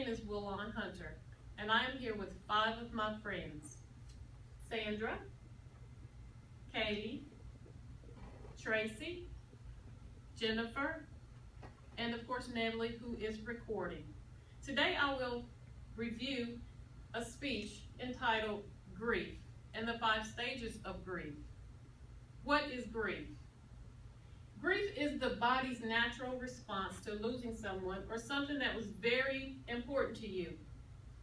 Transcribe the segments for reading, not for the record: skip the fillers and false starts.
name is Willon Hunter, and I am here with 5 of my friends: Sandra, Katie, Tracy, Jennifer, and of course Natalie, who is recording. Today I will review a speech entitled Grief and the 5 stages of grief. What is grief? Grief is the body's natural response to losing someone or something that was very important to you,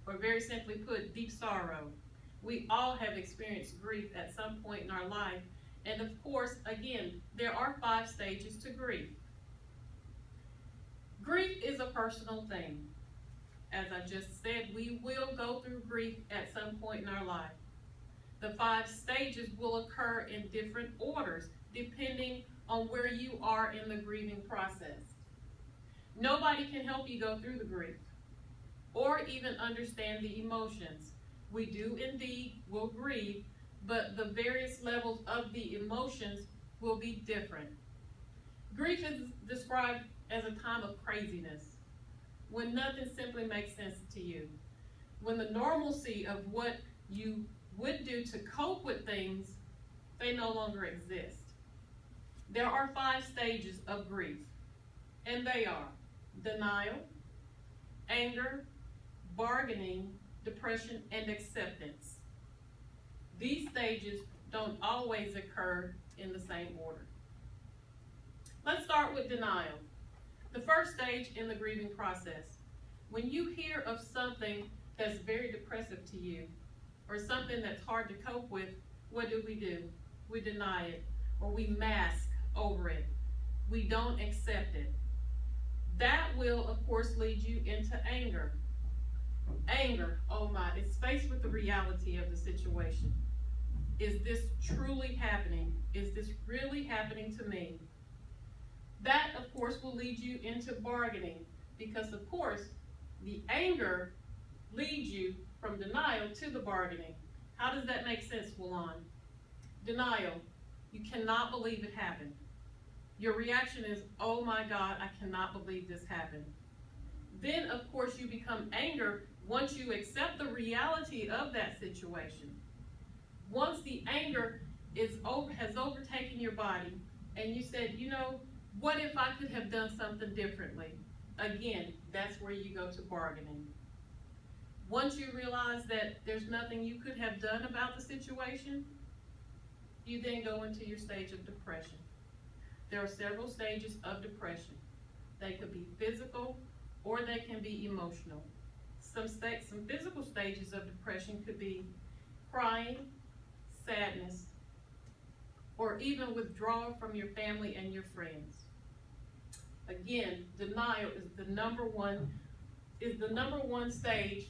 or very simply put, deep sorrow. We all have experienced grief at some point in our life, and of course, again, there are 5 stages to grief. Grief is a personal thing. As I just said, we will go through grief at some point in our life. The 5 stages will occur in different orders, depending on where you are in the grieving process. Nobody can help you go through the grief or even understand the emotions. We do indeed will grieve, but the various levels of the emotions will be different. Grief is described as a time of craziness, when nothing simply makes sense to you, when the normalcy of what you would do to cope with things, they no longer exist. There are 5 stages of grief, and they are denial, anger, bargaining, depression, and acceptance. These stages don't always occur in the same order. Let's start with denial, the first stage in the grieving process. When you hear of something that's very depressive to you, or something that's hard to cope with, what do? We deny it, or we mask over it. We don't accept it. That will, of course, lead you into anger. Anger, oh my, it's faced with the reality of the situation. Is this truly happening? Is this really happening to me? That, of course, will lead you into bargaining, because, of course, the anger leads you from denial to the bargaining. How does that make sense, Willon? Denial. You cannot believe it happened. Your reaction is, oh my God, I cannot believe this happened. Then, of course, you become anger once you accept the reality of that situation. Once the anger has overtaken your body, and you said, you know, what if I could have done something differently? Again, that's where you go to bargaining. Once you realize that there's nothing you could have done about the situation, you then go into your stage of depression. There are several stages of depression. They could be physical or they can be emotional. Some physical stages of depression could be crying, sadness, or even withdrawal from your family and your friends. Again, denial is the number one stage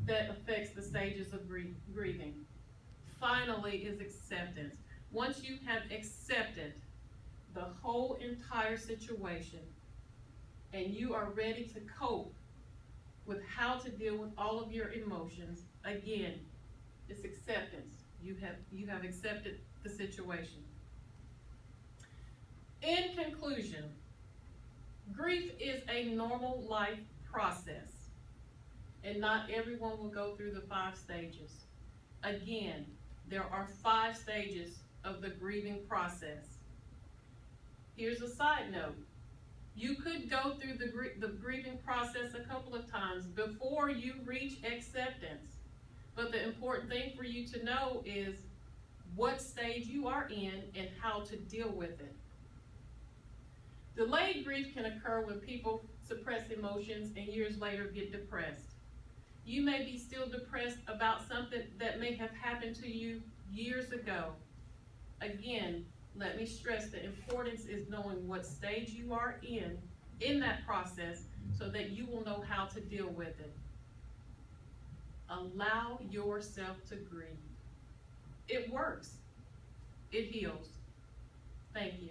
that affects the stages of grieving. Finally is acceptance. Once you have accepted the whole entire situation and you are ready to cope with how to deal with all of your emotions, again, it's acceptance. You have accepted the situation. In conclusion, grief is a normal life process, and not everyone will go through the 5 stages. Again, there are 5 stages of the grieving process. Here's a side note. You could go through the grieving process a couple of times before you reach acceptance. But the important thing for you to know is what stage you are in and how to deal with it. Delayed grief can occur when people suppress emotions and years later get depressed. You may be still depressed about something that may have happened to you years ago. Again, let me stress the importance is knowing what stage you are in that process, so that you will know how to deal with it. Allow yourself to grieve. It works. It heals. Thank you.